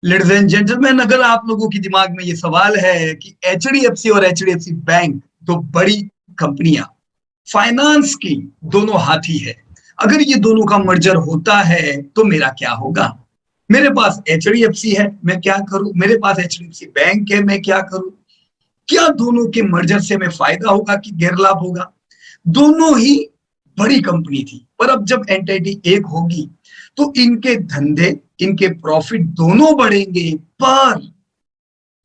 Ladies and gentleman, अगर आप लोगों के दिमाग में ये सवाल है कि एचडीएफसी और एचडीएफसी बैंक दो बड़ी कंपनियां फाइनेंस की दोनों हाथी है, अगर ये दोनों का मर्जर होता है तो मेरा क्या होगा? मेरे पास एचडीएफसी है, मैं क्या करूं? मेरे पास एचडीएफसी बैंक है, मैं क्या करूं? क्या दोनों के मर्जर से हमें फायदा होगा कि गैरलाभ होगा? दोनों ही बड़ी कंपनी थी, पर अब जब एंटिटी एक होगी तो इनके धंधे, इनके प्रॉफिट दोनों बढ़ेंगे, पर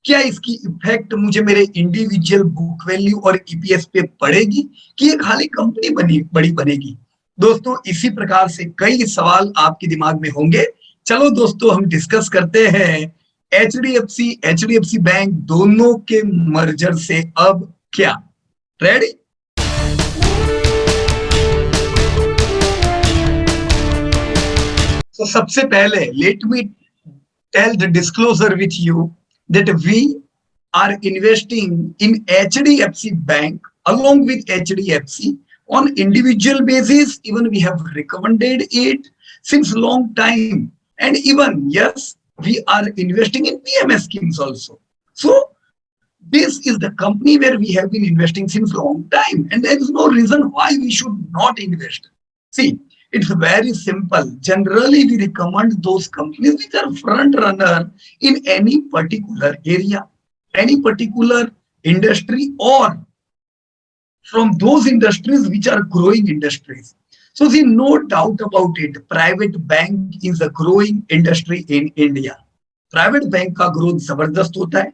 क्या इसकी इफेक्ट मुझे मेरे इंडिविजुअल बुक वैल्यू और ईपीएस पे पड़ेगी कि ये खाली कंपनी बड़ी बनेगी? दोस्तों, इसी प्रकार से कई सवाल आपके दिमाग में होंगे। चलो दोस्तों, हम डिस्कस करते हैं एचडीएफसी बैंक दोनों के मर्जर से अब क्या। रेडी? तो सबसे पहले let me tell the disclosure with you that we are investing in HDFC Bank along with HDFC on individual basis. Even we have recommended it since long time, and even yes, we are investing in PMS schemes also. So this is the company where we have been investing since long time, and there is no reason why we should not invest. See, it's very simple. Generally, we recommend those companies which are front runner in any particular area, any particular industry, or from those industries which are growing industries. So see, no doubt about it, private bank is a growing industry in India. Private bank का growth जबरदस्त होता है।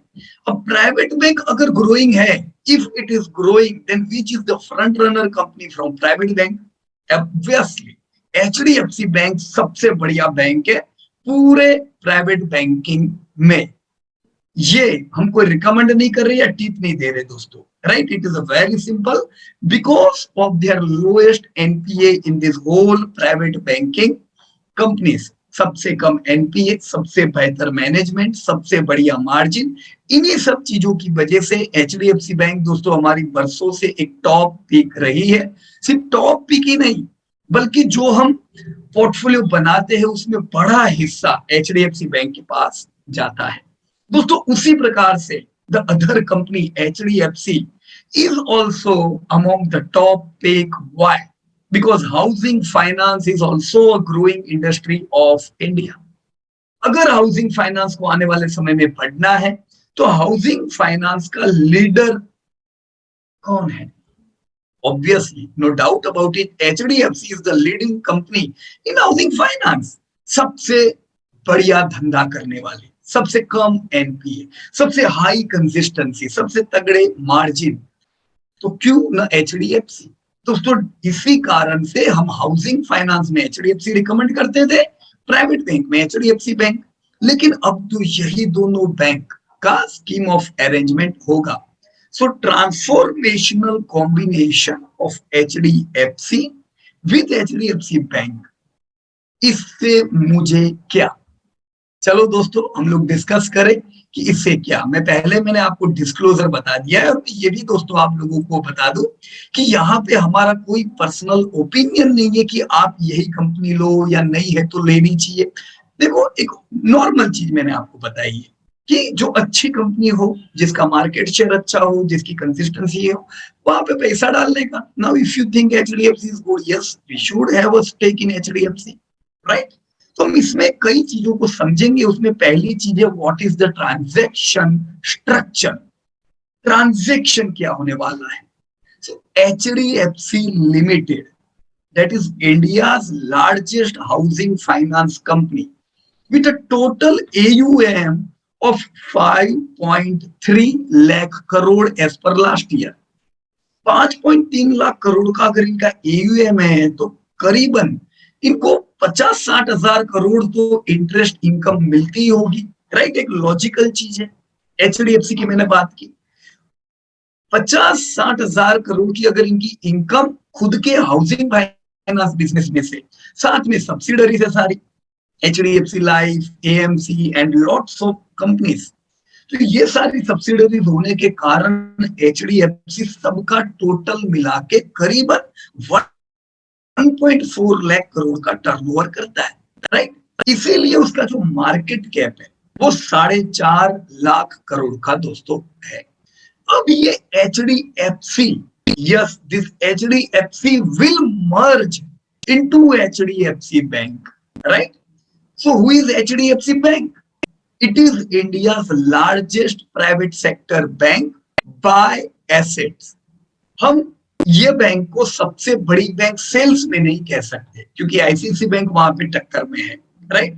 अब private bank अगर growing है, if it is growing, then which is the front runner company from private bank? Obviously HDFC bank सबसे बढ़िया bank है पूरे प्राइवेट बैंकिंग में। ये हमको रिकमेंड नहीं कर रहे या टिप नहीं दे रहे दोस्तों, right? It is a very simple, because of their lowest NPA in this whole private banking companies. सबसे कम एनपीए, सबसे बेहतर मैनेजमेंट, सबसे बढ़िया मार्जिन, इन्हीं सब चीजों की वजह से एचडीएफसी बैंक दोस्तों हमारी बरसों से एक टॉप पिक रही है। सिर्फ टॉप पिक ही नहीं, बल्कि जो हम पोर्टफोलियो बनाते हैं उसमें बड़ा हिस्सा एचडीएफसी बैंक के पास जाता है दोस्तों। उसी प्रकार से the other company HDFC is also among the top pick. Why? Because housing finance is also a growing industry of India. अगर हाउसिंग फाइनेंस को आने वाले समय में बढ़ना है तो हाउसिंग फाइनेंस का लीडर कौन है? Obviously, no doubt about it, HDFC is the leading company in housing finance. सबसे बढ़िया धंधा करने वाली, सबसे कम एनपीए, सबसे हाई कंसिस्टेंसी, सबसे तगड़े मार्जिन, तो क्यों ना एचडीएफसी? दोस्तों, इसी कारण से हम हाउसिंग फाइनेंस में एचडीएफसी रिकमेंड करते थे, प्राइवेट बैंक में एचडीएफसी बैंक। लेकिन अब तो यही दोनों बैंक का स्कीम ऑफ अरेंजमेंट होगा। So transformational combination of HDFC with HDFC bank, इससे मुझे क्या? चलो दोस्तों, हम लोग डिस्कस करें कि इससे क्या। मैंने आपको डिस्क्लोजर बता दिया है, और ये भी दोस्तों आप लोगों को बता दूं कि यहाँ पे हमारा कोई पर्सनल ओपिनियन नहीं है कि आप यही कंपनी लो या नहीं है तो लेनी चाहिए। देखो, एक नॉर्मल चीज मैंने आपको बताई है कि जो अच्छी कंपनी हो, जिसका मार्केट शेयर अच्छा हो, जिसकी कंसिस्टेंसी हो, वहां पे पैसा डालने का। Now if you think HDFC is good, yes we should have a stake in HDFC, right? तो हम इसमें कई चीजों को समझेंगे। उसमें पहली चीज है what is the transaction structure. Transaction क्या होने वाला है? So HDFC limited, that is India's largest housing finance company with a total AUM of 5.3 lakh crore as per last year. 5.3 lakh crore का अगर इनका एयूएम है तो करीबन इनको 50-60 हजार करोड़ तो इंटरेस्ट इनकम मिलती ही होगी, राइट? एक लॉजिकल चीज है। एचडीएफसी की मैंने बात की, 50-60 हजार करोड़ की अगर इनकी इनकम खुद के हाउसिंग फाइनेंस बिजनेस में से, साथ में सब्सिडरी से सारी HDFC life, AMC and lots of companies, तो ये सारी सब्सिडरीज होने के कारण एचडीएफसी सबका टोटल मिला के करीबन 1.4 लाख करोड़ का टर्नओवर करता है, राइट? इसीलिए उसका जो मार्केट कैप है वो 4.5 लाख करोड़ का दोस्तों है। अब ये H D F C, yes this H D F C will merge into H D F C bank, right? So who is H D F C bank? It is India's largest private sector bank by assets. हम ये bank को सबसे बड़ी bank sales में नहीं कह सकते क्योंकि आईसीआईसी बैंक वहां पे टक्कर में है, right?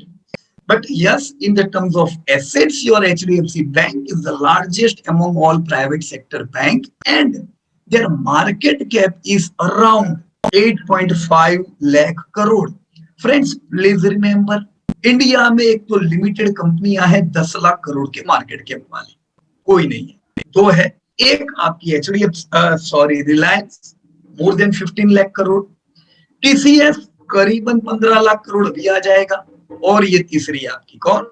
But yes, in the terms of assets, your HDFC Bank is the largest among all private sector bank, and their market cap is around 8.5 lakh crore. Friends, please remember, India में एक तो limited कंपनियां हैं 10 लाख करोड़ के market cap वाली, कोई नहीं है। दो है, एक आपकी HDF Reliance more than 15 lakh crore, TCS करीबन 15 लाख करोड़ भी आ जाएगा, और ये तीसरी आपकी कौन?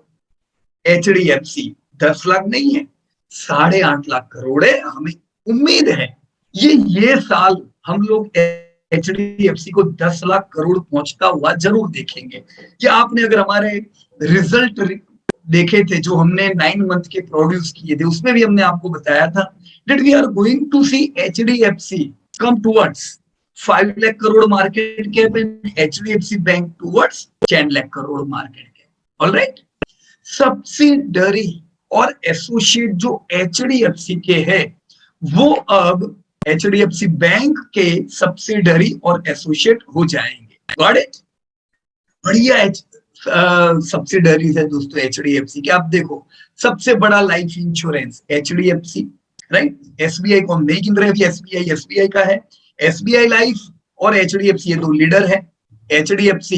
एचडीएफसी 10 लाख नहीं है, 8.5 लाख करोड़ है। हमें उम्मीद है ये साल हम लोग एचडीएफसी को 10 लाख करोड़ पहुंचता हुआ जरूर देखेंगे। क्या आपने अगर हमारे रिजल्ट देखे थे जो हमने 9 मंथ के प्रोड्यूस किए थे, उसमें भी हमने आपको बताया था that we are going to see HDFC come towards 5 lakh crore market cap and HDFC bank towards 10 lakh crore market cap. Alright, subsidiary और एसोसिएट जो HDFC के है वो अब HDFC बैंक के सब्सिडरी और एसोसिएट हो जाएंगे। Got it? बढ़िया सब्सिडरीज है दोस्तों HDFC के। आप देखो, सबसे बड़ा life insurance HDFC, right? SBI को हम नहीं गिन रहे, एसबीआई का है। एसबीआई लाइफ और HDFC ये दो लीडर है। HDFC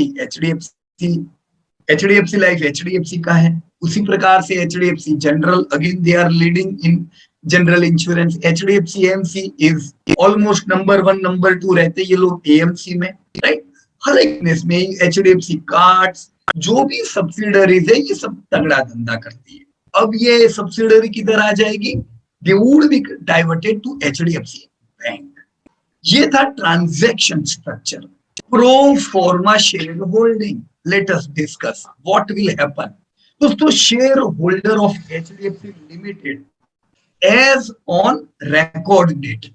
लाइफ HDFC का है। उसी प्रकार से HDFC general, again they are leading in general insurance. HDFC AMC is almost number 1 number 2 रहते ये लोग AMC में, राइट? हर एक में HDFC कार्ड्स, जो भी सब्सिडरीज है ये सब तगड़ा धंधा करती है। अब ये सब्सिडरी किधर आ जाएगी? They would be diverted to HDFC bank. ये था transaction structure. Pro forma share holding, let us discuss what will happen. दोस्तों, share holder of HDFC limited as on record date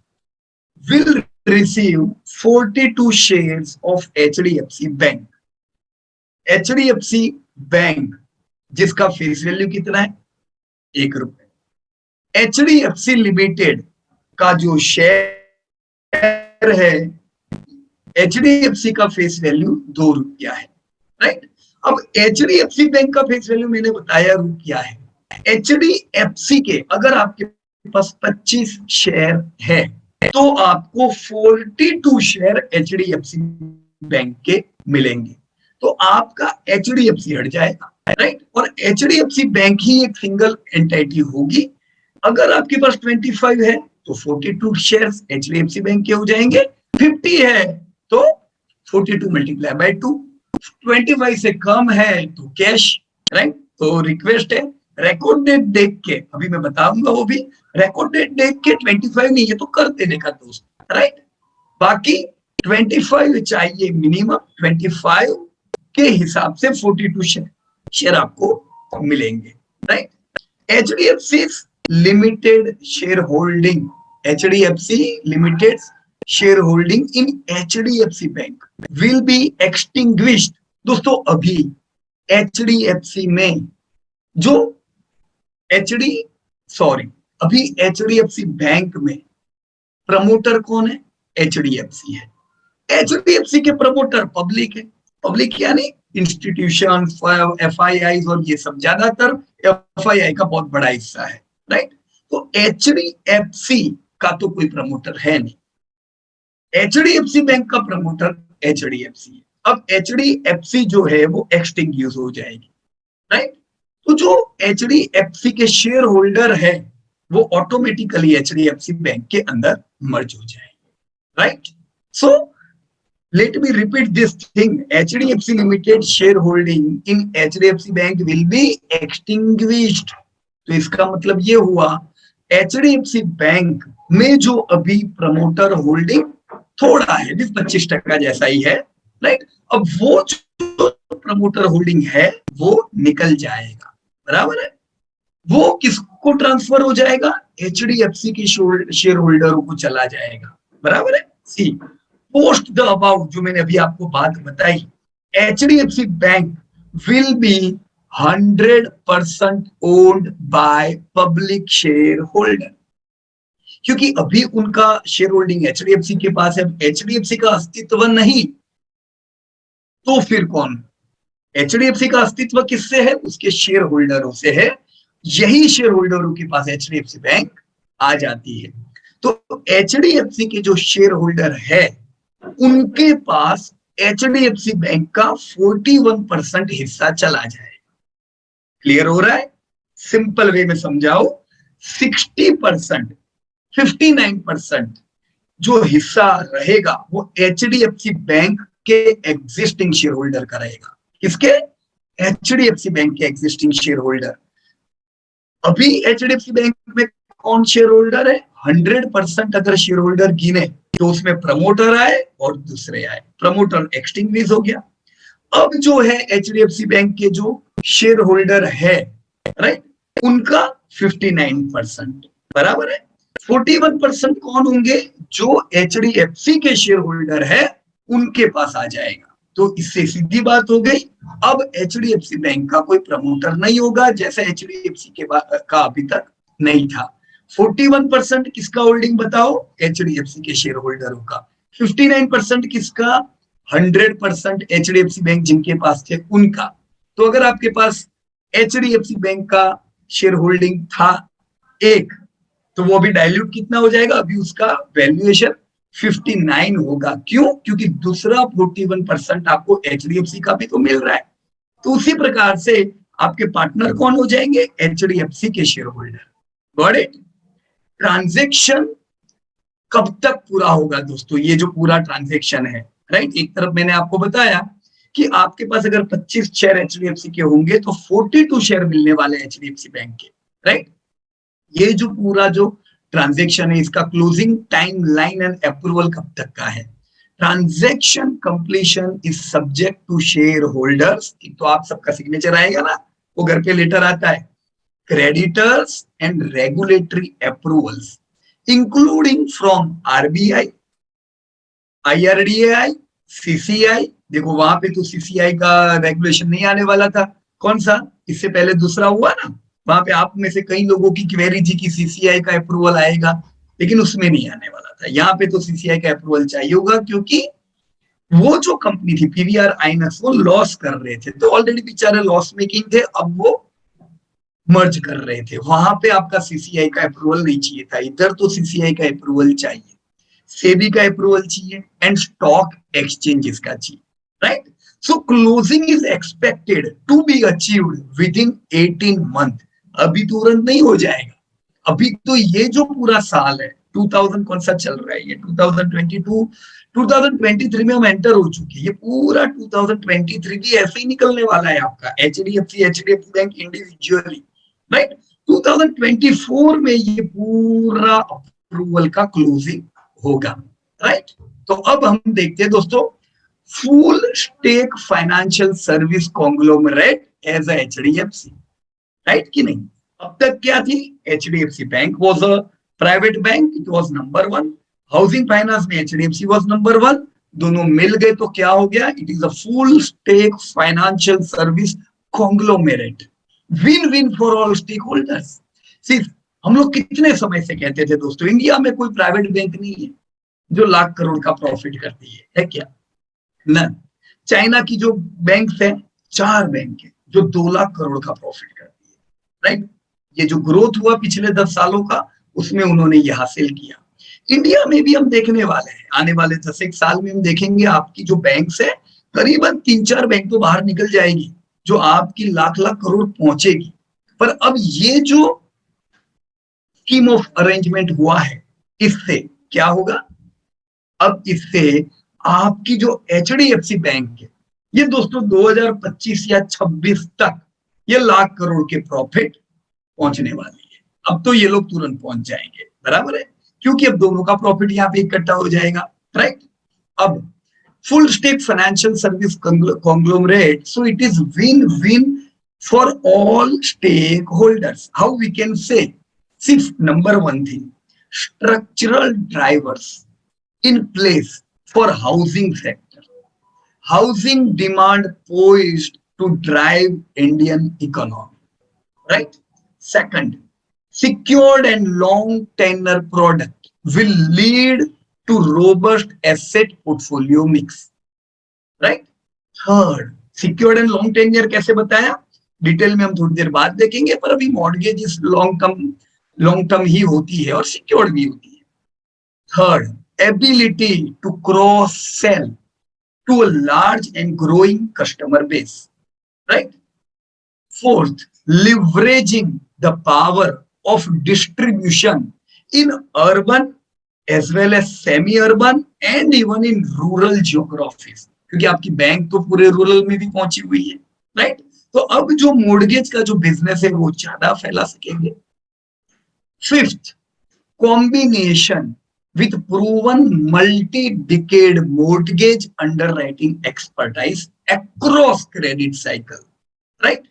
will receive 42 shares of HDFC Bank. HDFC bank जिसका face value कितना है? 1 रुपए। HDFC limited का जो share है, HDFC का face value 2 रुपया है, राइट? अब HDFC बैंक का फेस वैल्यू मैंने बताया रुपया है। HDFC के अगर आपके पास 25 शेयर है तो आपको 42 शेयर HDFC बैंक के मिलेंगे, तो आपका HDFC हट जाएगा, राइट? और HDFC बैंक ही एक सिंगल एंटिटी होगी। अगर आपके पास 25 है तो 42 शेयर्स HDFC बैंक के हो जाएंगे। 50 है तो 42 मल्टीप्लाई बाय 2। 25 से कम है तो कैश, राइट? तो रिक्वेस्ट है रिकॉर्ड डेट देख के, अभी मैं बताऊंगा वो भी, रिकॉर्ड डेट देख के 25 नहीं है तो कर देने का दोस्त, राइट? बाकी 25 चाहिए मिनिमम, 25 के हिसाब से 42 शेयर आपको मिलेंगे, right? HDFC limited share holding, HDFC limited share holding in HDFC bank will be extinguished. दोस्तों, अभी HDFC में जो अभी HDFC बैंक में प्रमोटर कौन है? HDFC है। HDFC के प्रमोटर पब्लिक है। पब्लिक यानी इंस्टीट्यूशन, FIIs और ये सब, ज्यादातर FII का बहुत बड़ा हिस्सा है, राइट? तो HDFC का तो कोई प्रमोटर है नहीं। HDFC बैंक का प्रमोटर HDFC है। अब HDFC जो है वो एक्सटिंग्विश हो जाएगी, राइट? तो जो HDFC के शेयर होल्डर है वो ऑटोमेटिकली HDFC बैंक के अंदर मर्ज हो जाएंगे, right? So let me repeat this thing, HDFC limited share holding in HDFC bank will be extinguished. तो इसका मतलब ये हुआ HDFC बैंक में जो अभी प्रमोटर होल्डिंग थोड़ा है, 25% जैसा ही है, राइट? अब वो जो प्रमोटर होल्डिंग है वो निकल जाएगा। बराबर है। वो किसको ट्रांसफर हो जाएगा, एचडीएफसी के शेयर होल्डरों को चला जाएगा, बराबर है। सी पोस्ट द अबाउट, जो मैंने अभी आपको बात बताई, HDFC bank will be 100% owned by public share holder, क्योंकि अभी उनका शेयर होल्डिंग एचडीएफसी के पास है, एचडीएफसी का अस्तित्व नहीं, तो फिर कौन, एचडीएफसी का अस्तित्व किससे है, उसके शेयर होल्डरों से है। यही शेयर होल्डरों के पास एचडीएफसी बैंक आ जाती है। तो एचडीएफसी के जो शेयर होल्डर है उनके पास एचडीएफसी बैंक का 41% हिस्सा चला जाए। क्लियर हो रहा है, सिंपल वे में समझाओ, 60%, 59% जो हिस्सा रहेगा वो एचडीएफसी बैंक के एग्जिस्टिंग शेयर होल्डर का रहेगा। किसके, एचडीएफसी बैंक के एग्जिस्टिंग शेयर होल्डर। अभी एचडीएफसी बैंक में कौन शेयर होल्डर है, 100% अगर शेयर होल्डर गिने तो उसमें प्रमोटर आए और दूसरे आए, प्रमोटर एक्सटिंग्विश हो गया। अब जो है एचडीएफसी बैंक के जो शेयर होल्डर है, राइट, उनका 59%, बराबर है। 41% कौन होंगे, जो एचडीएफसी के शेयर होल्डर है उनके पास आ जाएगा। तो इससे सीधी बात हो गई, अब एचडीएफसी बैंक का कोई प्रमोटर नहीं होगा, जैसा एचडीएफसी के का अभी तक नहीं था। 41% किसका होल्डिंग बताओ, एचडीएफसी के शेयर होल्डरों का। 59% किसका, 100% एचडीएफसी बैंक जिनके पास थे उनका। तो अगर आपके पास एचडीएफसी बैंक का शेयर होल्डिंग था एक, तो वो अभी डायल्यूट कितना हो जाएगा, अभी उसका वैल्यूएशन 59 होगा। क्यों, क्योंकि दूसरा 41% आपको एचडीएफसी का भी तो मिल रहा है। तो उसी प्रकार से आपके पार्टनर कौन हो जाएंगे, एचडीएफसी के share holder. Got it. Transaction कब तक पूरा होगा दोस्तों, ये जो पूरा ट्रांजेक्शन है, राइट। एक तरफ मैंने आपको बताया कि आपके पास अगर 25 शेयर एचडीएफसी के होंगे तो 42 शेयर मिलने वाले एचडीएफसी बैंक के, राइट। ये जो पूरा जो ट्रांजेक्शन है, इसका closing time line and approval कब तक का है। Transaction completion is subject to shareholders, तो आप सबका सिग्नेचर आएगा ना, वो घर पे लेटर आता है, creditors and regulatory approvals including from RBI, IRDAI, CCI. देखो वहां पे तो सीसीआई का रेगुलेशन नहीं आने वाला था, कौन सा, इससे पहले दूसरा हुआ ना, वहां पे आप में से कई लोगों की क्वेरी थी कि सीसीआई का अप्रूवल आएगा, लेकिन उसमें नहीं आने वाला था। यहाँ पे तो सीसीआई का अप्रूवल चाहिए होगा, क्योंकि वो जो कंपनी थी पीवीआर आईनक्स, वो लॉस कर रहे थे, तो ऑलरेडी बेचारे लॉस मेकिंग थे, अब वो मर्ज कर रहे थे, वहां पे आपका सीसीआई का अप्रूवल नहीं चाहिए था, इधर तो सीसीआई का अप्रूवल चाहिए, सेबी का अप्रूवल चाहिए एंड स्टॉक एक्सचेंजेस का चाहिए, right. So closing is expected to be achieved within 18 month. अभी तुरंत नहीं हो जाएगा, अभी तो ये जो पूरा साल है 2000 कौन सा चल रहा है, ये 2022, 2023 में हम एंटर हो चुके हैं, ये पूरा 2023 भी ऐसे ही निकलने वाला है आपका, एचडीएफसी बैंक इंडिविजुअली, राइट। 2024 में ये पूरा अप्रूवल का क्लोजिंग होगा, राइट। तो अब हम देखते हैं दोस्तों, full stake financial service conglomerate as HDFC, right कि नहीं। अब तक क्या थी, HDFC bank was a private bank, it was number 1, housing finance में एचडीएफसी वाज नंबर 1, दोनों मिल गए तो क्या हो गया, it is a full stake financial service conglomerate, win win for all stakeholders. सिर्फ हम लोग कितने समय से कहते थे दोस्तों, इंडिया में कोई प्राइवेट बैंक नहीं है जो लाख करोड़ का प्रॉफिट करती है क्या, न। चाइना की जो बैंक है, 4 बैंक है जो 2 लाख करोड़ का प्रॉफिट करती है, राइट। ये जो ग्रोथ हुआ पिछले 10 सालों का, उसमें उन्होंने ये हासिल किया। इंडिया में भी हम देखने वाले हैं, आने वाले 10 साल में हम देखेंगे आपकी जो बैंक्स है, करीबन 3-4 बैंक तो बाहर निकल जाएगी जो आपकी लाख लाख करोड़ पहुंचेगी। पर अब ये जो स्कीम ऑफ अरेंजमेंट हुआ है, इससे क्या होगा, अब इससे आपकी जो एचडीएफसी बैंक है, ये दोस्तों 2025 या 26 तक ये लाख करोड़ के प्रॉफिट पहुंचने वाली है। अब तो ये लोग तुरंत पहुंच जाएंगे, बराबर है, क्योंकि अब दोनों का प्रॉफिट यहाँ पे इकट्ठा हो जाएगा, राइट। अब full stake financial service conglomerate, so it is win win for all stakeholders. How we can say? See, number one thing, structural drivers in place for housing sector. Housing demand poised to drive Indian economy, right? Second, secured and long tenure product will lead to robust asset portfolio mix, right? Third, secured and long tenure कैसे बताया, detail में हम थोड़ी देर बाद देखेंगे, पर अभी mortgage इस लॉन्ग टर्म ही होती है और सिक्योर्ड भी होती है. Third, ability to cross sell to a large and growing customer base, right. Fourth, leveraging the power of distribution in urban as well as semi-urban and even in rural geographies, क्योंकि आपकी bank तो पूरे rural में भी पहुंची हुई है, right. तो अब जो मोर्गेज का जो बिजनेस है वो ज्यादा फैला सकेंगे. Fifth, combination with proven multi decade mortgage underwriting expertise across credit cycle, right.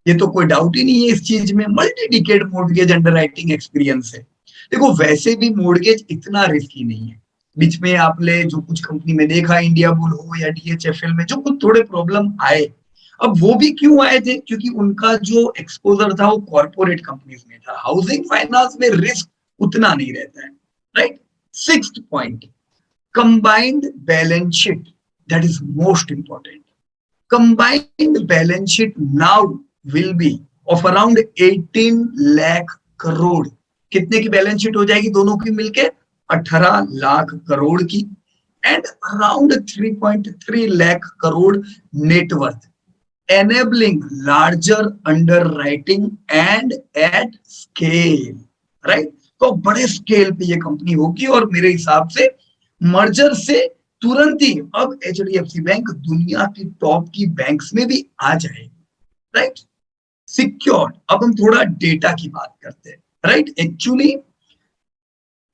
ये तो कोई डाउट ही नहीं है इस चीज में, multi decade mortgage underwriting experience है. देखो वैसे भी मोर्गेज इतना रिस्की नहीं है. बीच में आपने जो कुछ कंपनी में देखा, इंडिया बुल हो या डीएचएफएल में, जो कुछ थोड़े प्रॉब्लम आए, अब वो भी क्यों आए थे, क्योंकि उनका जो एक्सपोजर था वो कॉर्पोरेट कंपनीज में था. हाउसिंग फाइनेंस में रिस्क उतना नहीं रहता है, right. Sixth point, combined balance sheet, that is most important. Combined balance sheet now will be of around 18 lakh crore. कितने की बैलेंस शीट हो जाएगी दोनों की मिलके? 18 लाख करोड़ की. And around 3.3 lakh crore net worth, enabling larger underwriting and at scale, right. तो बड़े स्केल पे ये कंपनी होगी और मेरे हिसाब से मर्जर से तुरंत ही अब एचडीएफसी बैंक दुनिया की टॉप की बैंक्स में भी आ जाएगी, राइट. सिक्योर्ड, अब हम थोड़ा डेटा की बात करते हैं, राइट. एक्चुअली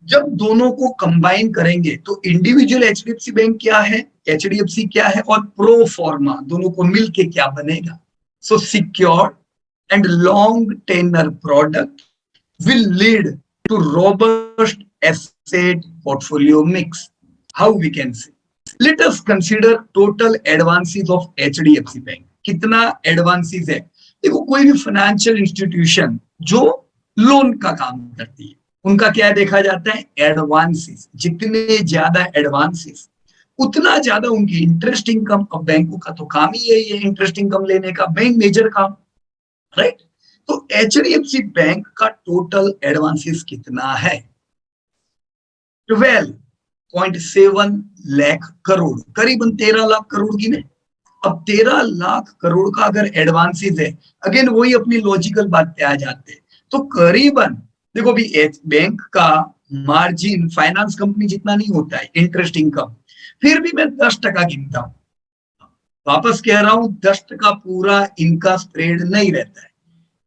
जब दोनों को कंबाइन करेंगे तो इंडिविजुअल एचडीएफसी बैंक क्या है, एचडीएफसी क्या है, और प्रो फॉर्मा दोनों को मिलके क्या बनेगा. So secured and long tenor product will lead to robust asset portfolio mix. How we can say, let us consider total advances of HDFC bank. कितना एडवांसेस है? देखो कोई भी फाइनेंशियल इंस्टीट्यूशन जो लोन का काम करती है उनका क्या देखा जाता है, एडवांसेस. जितने ज्यादा एडवांसेस उतना ज्यादा उनकी इंटरेस्ट इनकम. अब बैंकों का तो काम ही यही है, इंटरेस्ट इनकम लेने का, बैंक मेजर काम, राइट. तो एचडीएफसी बैंक का टोटल एडवांसेस कितना है? 12.7 लाख करोड़, करीबन 13 लाख करोड़ की नहीं. अब 13 लाख करोड़ का अगर एडवांसेस है, अगेन वही अपनी लॉजिकल बात पे आ जाते हैं, तो करीबन देखो भी बैंक का मार्जिन फाइनेंस कंपनी जितना नहीं होता है इंटरेस्ट इनकम, फिर भी मैं 10% गिनता हूं. वापस कह रहा हूं 10% पूरा इनका स्प्रेड नहीं रहता है.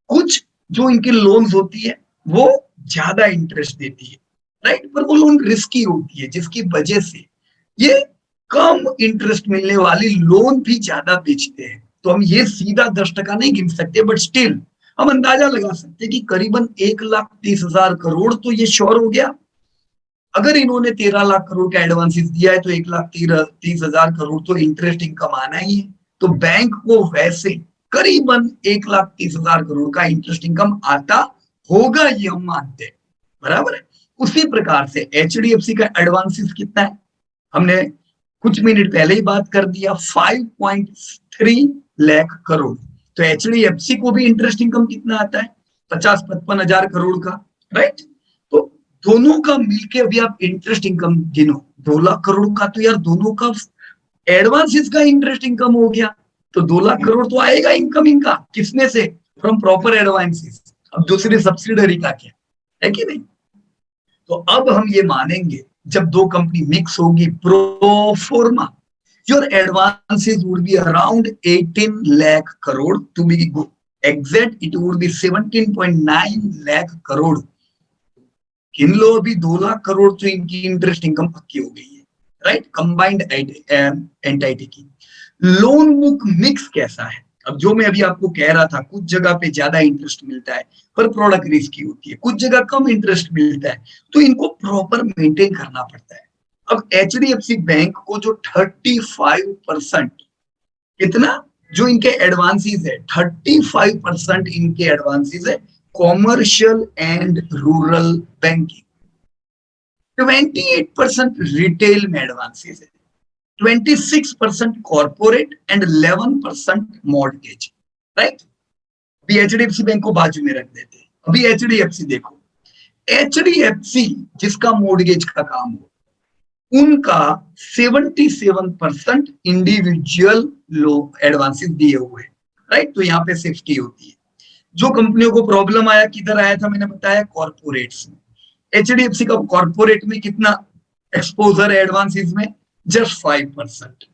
कुछ जो इनकी लोन्स होती है वो ज्यादा इंटरेस्ट देती है, राइट, पर वो लोन रिस्की होती है जिसकी वजह से ये कम इंटरेस्ट मिलने वाली लोन भी ज्यादा बेचते हैं. तो हम ये सीधा 10% नहीं गिन सकते, बट स्टिल हम अंदाजा लगा सकते हैं कि करीबन 1,30,000 करोड़ तो ये श्योर हो गया. अगर इन्होंने 13 लाख करोड़ का एडवांसेस दिया है तो 1,30,000 करोड़ तो इंटरेस्ट इनकम आना ही है. तो बैंक को वैसे करीबन 1,30,000 करोड़ का इंटरेस्ट इनकम आता होगा, ये हम मानते हैं, बराबर है. उसी प्रकार से एचडीएफसी का एडवांसेस कितना है, हमने कुछ मिनट पहले ही बात कर दिया, 5.3 लाख करोड़. तो एचडीएफसी को भी इंटरेस्ट इनकम कितना आता है, 50-55 हजार करोड़ का, राइट. तो दोनों का मिलके अभी आप इंटरेस्ट इनकम गिनो, 2 लाख करोड़ का, तो यार दोनों का एडवांसेस का इंटरेस्ट इनकम हो गया, तो 2 लाख करोड़ तो आएगा इनकम इनका. किसमें से? From proper advances. अब दूसरी सब्सिडरी का क्या है कि नहीं. तो अब हम ये मानेंगे जब दो कंपनी मिक्स होगी pro forma, your advances would be around 18 lakh crore. To be exact it would be 17.9 lakh crore. गिन लो अभी 2 लाख करोड़ तो इनकी इंटरेस्ट इनकम पक्की हो गई है, राइट. कंबाइंड एंटाइटी की लोन बुक मिक्स कैसा है, अब जो मैं अभी आपको कह रहा था, कुछ जगह पे ज्यादा इंटरेस्ट मिलता है पर प्रोडक्ट रिस्की होती है, कुछ जगह कम इंटरेस्ट मिलता है, तो इनको प्रॉपर मेंटेन करना पड़ता है। अब एचडीएफसी बैंक को जो 35%, कितना, जो इनके एडवांसेस है, 35% इनके एडवांसेस है commercial and rural banking, 28% retail में एडवांसेस है, 26% कॉर्पोरेट एंड 11% मॉर्गेज, राइट। अभी एचडीएफसी बैंक को बाजू में रख देते हैं, अभी एचडीएफसी देखो, एचडीएफसी जिसका मॉर्गेज का काम हो, उनका 77% इंडिविजुअल लोग एडवांसेस दिए हुए, राइट। तो यहाँ पे सेफ्टी होती है। जो कंपनियों को प्रॉब्लम आया, किधर आया था, मैंने बताया कॉर्पोरेट्स में। एचडीएफसी का कॉर्पोरेट में कितना एक्सपोजर है एडवांसेस में, just 5%।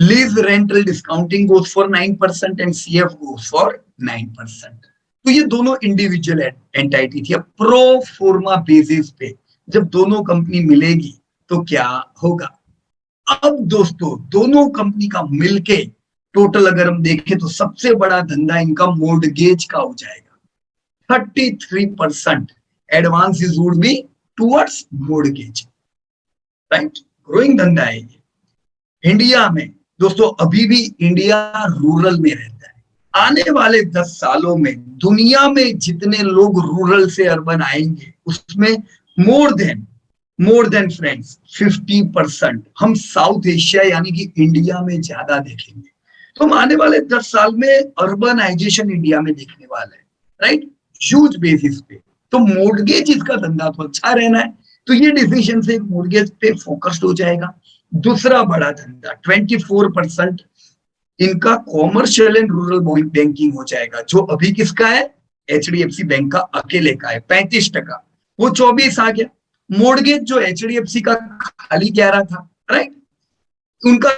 Lease rental discounting goes for 9% and CF goes for 9%। तो ये दोनों इंडिविजुअल एंटाइटी थी। अब प्रो फॉर्मा बेसिस पे जब दोनों कंपनी मिलेगी तो क्या होगा। अब दोस्तों दोनों कंपनी का मिलके टोटल अगर हम देखें तो सबसे बड़ा धंधा इनका मोर्टगेज का हो जाएगा। 33% advances would be towards mortgage, right. Growing धंधा है ये इंडिया में। दोस्तों अभी भी इंडिया रूरल में रहता है। आने वाले 10 सालों में दुनिया में जितने लोग रूरल से अर्बन आएंगे, उसमें मोर देन फ्रेंड्स 50% हम साउथ एशिया यानी कि इंडिया में ज्यादा देखेंगे। तो हम आने वाले 10 साल में अर्बनाइजेशन इंडिया में देखने वाले हैं, राइट, ह्यूज बेसिस पे। तो मोर्टगेज इसका धंधा तो अच्छा रहना है, तो ये डिसीजन से मोर्टगेज पे फोकस्ड हो जाएगा। दूसरा बड़ा धंधा 24% इनका कॉमर्शियल एंड रूरल बैंकिंग हो जाएगा, जो अभी किसका है, एचडीएफसी बैंक का अकेले का है 35%, वो 24 आ गया। मोर्टगेज जो एचडीएफसी का खाली 11 था, राइट, उनका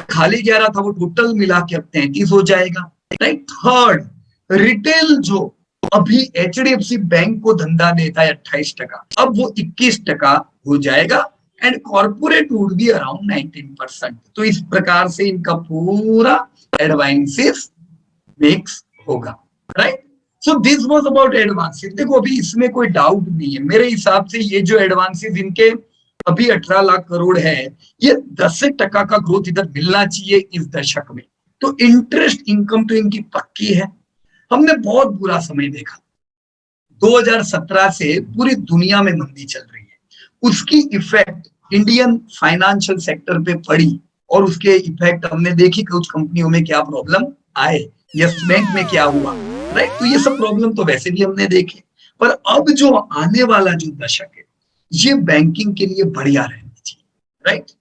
खाली 11 था, वो टोटल मिला के अब 33 हो जाएगा, राइट। थर्ड, रिटेल जो अभी एचडीएफसी बैंक को धंधा देता है 28%, अब वो 21% हो जाएगा and corporate would be around 19%। तो इस प्रकार से इनका पूरा एडवांसेस मिक्स होगा, right. So this was about advances. देखो अभी इसमें कोई डाउट नहीं है, मेरे हिसाब से ये जो एडवांसेस इनके अभी 18 लाख करोड़ है, ये 10% का ग्रोथ इधर मिलना चाहिए इस दशक में। तो इंटरेस्ट इनकम तो इनकी पक्की है। हमने बहुत बुरा समय देखा, 2017 से पूरी दुनिया में मंदी चल रही है, उसकी इफेक्ट इंडियन फाइनेंशियल सेक्टर पे पड़ी और उसके इफेक्ट हमने देखी कुछ कंपनियों में क्या प्रॉब्लम आए, यस बैंक में क्या हुआ, राइट। तो ये सब प्रॉब्लम तो वैसे भी हमने देखे, पर अब जो आने वाला जो दशक है ये बैंकिंग के लिए बढ़िया रहना चाहिए, राइट,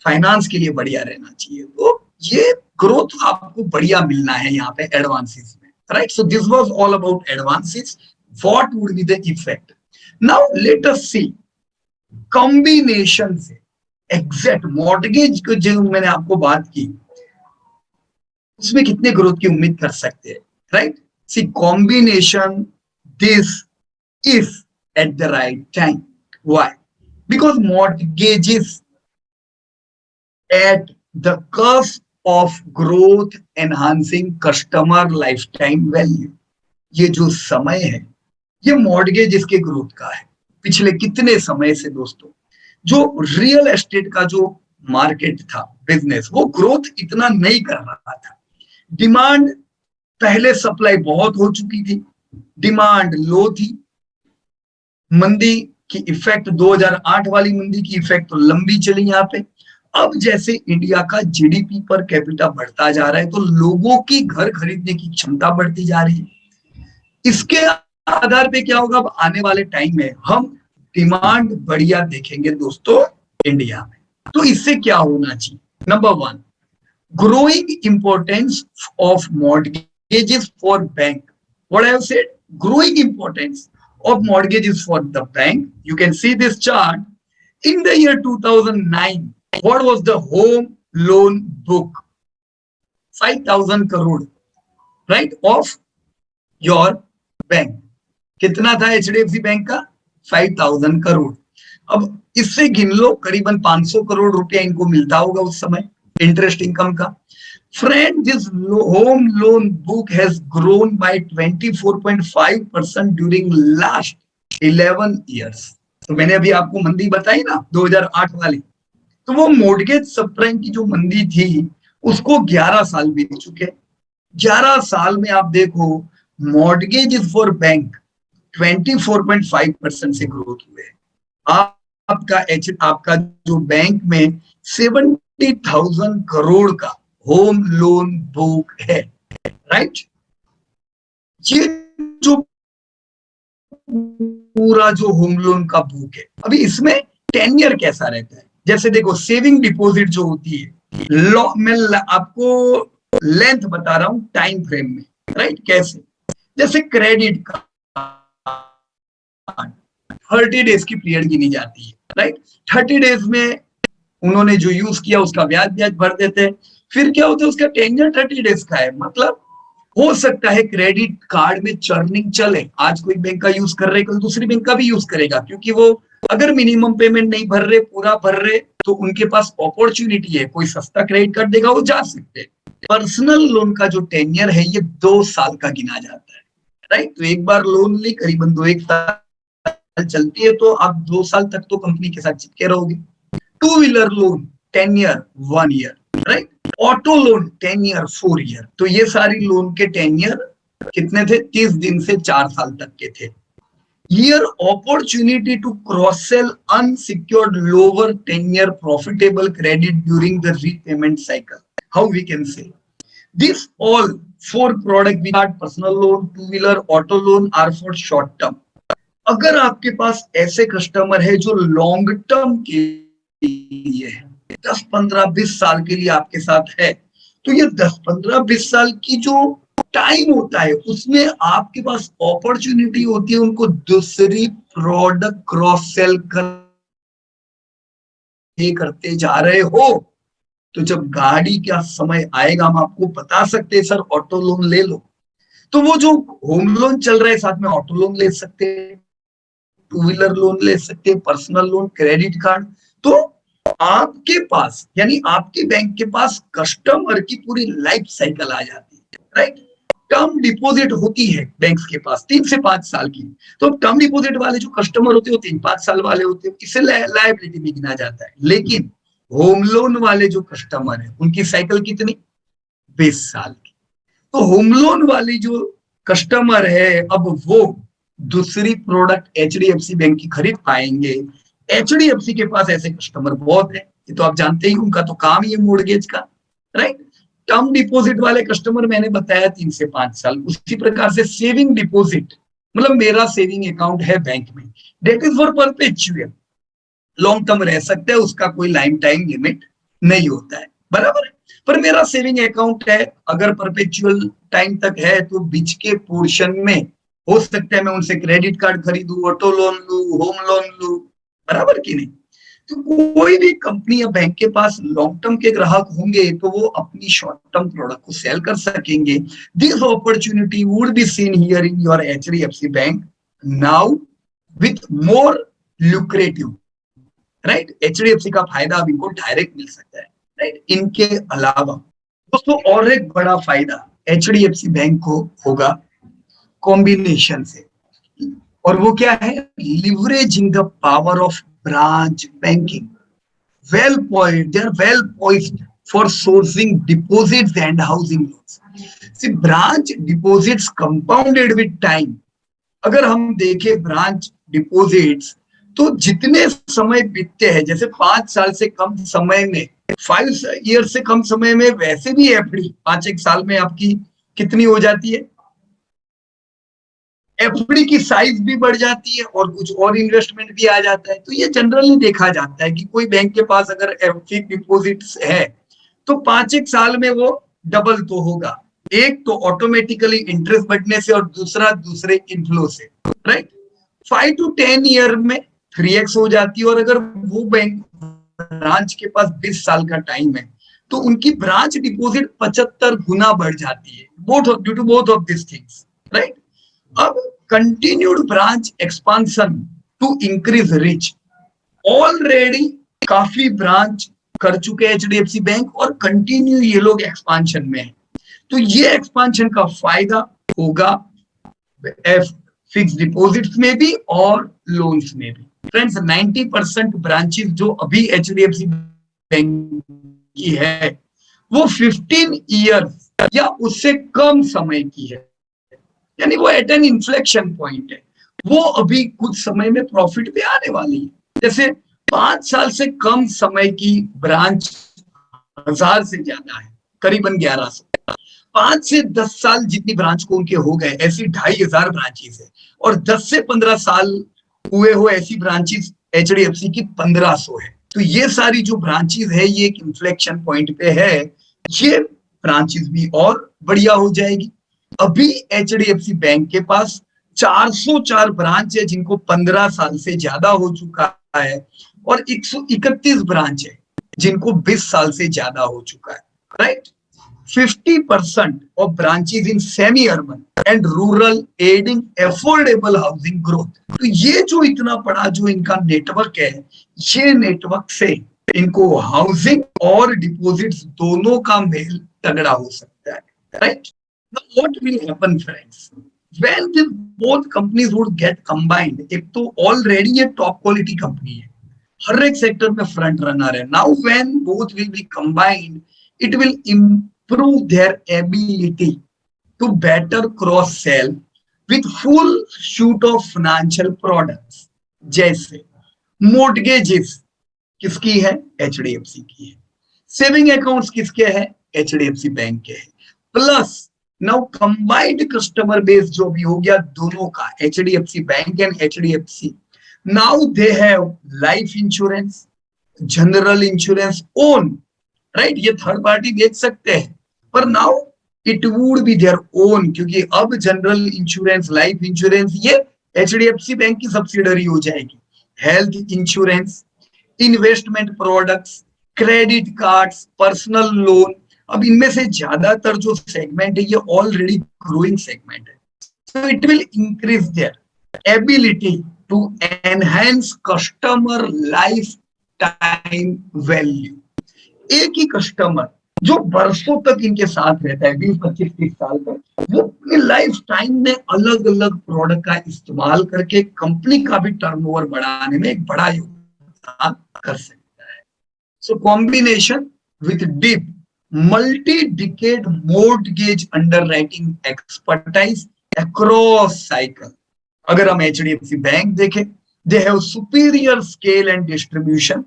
फाइनेंस के लिए बढ़िया रहना चाहिए। तो ये ग्रोथ आपको बढ़िया मिलना है यहाँ पे एडवांसेस में, right. So this was all about advances, what would be the effect. Now let us see combination से एग्जैक्ट मॉर्गेज को जो मैंने आपको बात की, उसमें कितने ग्रोथ की उम्मीद कर सकते हैं, right. See combination this is at the right time. Why? Because mortgages at the cusp of growth enhancing customer lifetime value। ये जो समय है ये मॉर्गेज इसके ग्रोथ का है। पिछले कितने समय से दोस्तों जो रियल एस्टेट का जो मार्केट था, बिजनेस, वो ग्रोथ इतना नहीं कर रहा था। डिमांड पहले सप्लाई बहुत हो चुकी थी, डिमांड लो थी, मंदी की इफेक्ट 2008 वाली मंदी की इफेक्ट तो लंबी चली यहाँ पे। अब जैसे इंडिया का जीडीपी पर कैपिटा बढ़ता जा रहा है तो लोगों की घर खरीदने की क्षमता बढ़ती जा रही है। इसके आधार पे क्या होगा, अब आने वाले टाइम में हम डिमांड बढ़िया देखेंगे दोस्तों इंडिया में। तो इससे क्या होना चाहिए, number 1, growing importance of mortgages for bank. What I have said, growing importance of mortgages for the bank. You can see this chart. In the year 2009, what was the home loan book? 5,000 crore, right, of your bank. कितना था HDFC bank का? 5,000 करोड़। अब इससे गिन लो करीबन 500 करोड़ रुपया इनको मिलता होगा उस समय इंटरेस्ट इनकम का। Friend, this home loan book has grown by 24.5% during last 11 years. तो मैंने अभी आपको मंदी बताई ना 2008 वाली, तो वो मॉर्गेज सबप्राइम की जो मंदी थी उसको 11 साल बीत चुके। 11 साल में आप देखो मॉर्गेज फॉर बैंक 24.5% से ग्रोथ हुए। आपका जो बैंक में 70,000 करोड़ का होम लोन बुक है, राइट। ये जो पूरा जो होम लोन का बुक है, अभी इसमें टेन्योर कैसा रहता है, जैसे देखो सेविंग डिपॉजिट जो होती है, मैं आपको लेंथ बता रहा हूं टाइम फ्रेम में, राइट। कैसे, जैसे क्रेडिट कार्ड 30 डेज की पीरियड गिनी जाती है, राइट। 30 डेज में उन्होंने जो यूज किया उसका ब्याज ब्याज भर देते हैं। फिर क्या होता है, उसका टेन्योर 30 डेज का है, मतलब हो सकता है क्रेडिट कार्ड में चर्निंग चले, आज कोई बैंक का यूज कर रहे कल दूसरी बैंक का भी यूज करेगा, क्योंकि वो अगर मिनिमम पेमेंट नहीं भर रहे पूरा भर रहे तो उनके पास अपॉर्चुनिटी है, कोई सस्ता क्रेडिट कार्ड देगा वो जा सकते हैं। पर्सनल लोन का जो टेन्योर है ये 2 साल का गिना जाता है, राइट। तो एक बार लोन ली करीबन 1 साल चलती है तो आप 2 साल तक तो कंपनी के साथ चिपके रहोगे। Two wheeler loan tenure 1 year, right. Auto loan tenure 4 year. तो ये सारी लोन के टेन्योर कितने थे, 30 दिन से 4 साल तक के थे। Here opportunity to cross-sell unsecured lower tenure profitable credit during the repayment cycle. How we can say? These all 4 product we had personal loan, two-wheeler, auto loan are for short term. अगर आपके पास ऐसे customer है जो long term के लिए है, 10, 15, 20 साल के लिए आपके साथ है, तो ये 10, 15, 20 साल की जो टाइम होता है उसमें आपके पास अपॉर्चुनिटी होती है उनको दूसरी प्रोडक्ट क्रॉस सेल करते जा रहे हो। तो जब गाड़ी का समय आएगा हम आपको बता सकते हैं सर ऑटो लोन ले लो, तो वो जो होम लोन चल रहा है साथ में ऑटो लोन ले सकते हैं, टू व्हीलर लोन ले सकते हैं, पर्सनल लोन, क्रेडिट कार्ड। तो आपके पास यानी आपके बैंक के पास कस्टमर की पूरी लाइफ साइकिल आ जाती है, राइट। टर्म डिपॉजिट होती है बैंक्स के पास 3 से 5 साल की, तो टर्म डिपॉजिट वाले जो कस्टमर होते हैं 3-5 साल वाले होते हैं, इससे लायबिलिटी भी गिना जाता है। लेकिन होम लोन वाले जो कस्टमर है उनकी साइकिल कितनी, 20 साल की। तो होम लोन वाली जो कस्टमर है अब वो दूसरी प्रोडक्ट एचडीएफसी बैंक की खरीद पाएंगे। एचडीएफसी के पास ऐसे कस्टमर बहुत है, ये तो आप जानते ही, उनका तो काम ही है मोर्गेज का, राइट। टर्म डिपॉजिट वाले कस्टमर मैंने बताया 3 से 5 साल। उसी प्रकार से सेविंग डिपॉजिट, मतलब मेरा सेविंग अकाउंट है बैंक में, debt is for perpetual, long term रह सकता है, उसका कोई लाइफ टाइम लिमिट नहीं होता है, बराबर है। पर मेरा सेविंग अकाउंट है, अगर परपेचुअल टाइम तक है तो बीच के पोर्शन में हो सकता है मैं उनसे क्रेडिट कार्ड खरीदूं, ऑटो लोन लूं, होम लोन लूं, बराबर की नहीं। तो कोई भी कंपनी या बैंक के पास लॉन्ग टर्म के ग्राहक होंगे तो वो अपनी शॉर्ट टर्म प्रोडक्ट को सेल कर सकेंगे। This opportunity would be seen here in your HDFC bank now with more lucrative, right. HDFC का फायदा अब इनको डायरेक्ट मिल सकता है, राइट। इनके अलावा दोस्तों और एक बड़ा फायदा एचडीएफसी बैंक को होगा कॉम्बिनेशन से, और वो क्या है, leveraging the power of branch banking. well poised, they are well poised for sourcing deposits and housing loans. See, branch deposits compounded with time. अगर हम देखें ब्रांच डिपॉजिट्स तो जितने समय बीतते हैं, जैसे 5 साल से कम समय में, 5 ईयर से कम समय में, वैसे भी एफडी 5 साल में आपकी कितनी हो जाती है, एफडी की साइज भी बढ़ जाती है और कुछ और इन्वेस्टमेंट भी आ जाता है। तो ये जनरली देखा जाता है कि कोई बैंक के पास अगर फिक्स डिपॉजिट है तो 5 साल में वो डबल तो होगा, एक तो ऑटोमेटिकली इंटरेस्ट बढ़ने से और दूसरा दूसरे इनफ्लो से, राइट। 5 to 10 ईयर में 3x हो जाती है। और अगर वो बैंक ब्रांच के पास 20 साल का टाइम है तो उनकी ब्रांच डिपॉजिट 75 गुना बढ़ जाती है, both due to both of this things, right. अब continued branch expansion to increase reach, already काफी ब्रांच कर चुके हैं एचडीएफसी बैंक और कंटिन्यू ये लोग एक्सपांशन में है। तो ये एक्सपांशन का फायदा होगा फिक्स डिपॉजिट्स में भी और लोन्स में भी। फ्रेंड्स 90% ब्रांचेस जो अभी एचडीएफसी बैंक की है वो 15 ईयर्स या उससे कम समय की है, यानी वो एट एन इन्फ्लेक्शन पॉइंट है, वो अभी कुछ समय में प्रॉफिट पे आने वाली है। जैसे 5 साल से कम समय की ब्रांच 1000 से ज्यादा है, करीबन 1100। 5 से 10 साल जितनी ब्रांच को उनके हो गए ऐसी 2500 ब्रांचेस है, और 10 से 15 साल हुए हो ऐसी ब्रांचेस एचडीएफसी की 1500 है। तो ये सारी जो ब्रांचेस है ये एक इन्फ्लेक्शन पॉइंट पे है, ये ब्रांचेस भी और बढ़िया हो जाएगी। अभी एचडीएफसी बैंक के पास 404 ब्रांच है जिनको 15 साल से ज्यादा हो चुका है, और 131 ब्रांच है जिनको 20 साल से ज्यादा हो चुका है, right. 50% of branches in semi-urban and rural aiding affordable housing growth। तो ये जो इतना बड़ा जो इनका नेटवर्क है, ये नेटवर्क से इनको हाउसिंग और डिपॉजिट्स दोनों का मेल तगड़ा हो सकता है, right. Now what will happen friends when these both companies would get combined? एक तो ऑलरेडी ये टॉप क्वालिटी कंपनी है, हर एक सेक्टर में फ्रंट रनर है। Now when both will be combined it will improve their ability to better cross sell with full suite of financial products। जैसे mortgages किसकी है, एचडीएफसी की है। सेविंग अकाउंट्स किसके है, एचडीएफसी बैंक के है। Plus now combined customer base जो भी हो गया दोनों का, HDFC bank and HDFC, now they have life insurance, general insurance own, right. ये थर्ड पार्टी बेच सकते हैं, पर now it would be their own, क्योंकि अब जनरल इंश्योरेंस, लाइफ इंश्योरेंस ये एचडीएफसी बैंक की सब्सिडरी हो जाएगी। Health insurance, investment products, credit cards, personal loan, अब इनमें से ज्यादातर जो सेगमेंट है ये ऑलरेडी ग्रोइंग सेगमेंट है। So it will increase their ability to enhance customer lifetime value. एक ही कस्टमर जो बरसों तक इनके साथ रहता है, 20, 25, 30 साल तक, वो अपनी लाइफ टाइम में अलग अलग प्रोडक्ट का इस्तेमाल करके कंपनी का भी टर्नओवर बढ़ाने में एक बड़ा योगदान कर सकता है। So combination with deep multi decade mortgage underwriting expertise across cycle. अगर हम एचडीएफसी बैंक देखें, they have superior scale and distribution,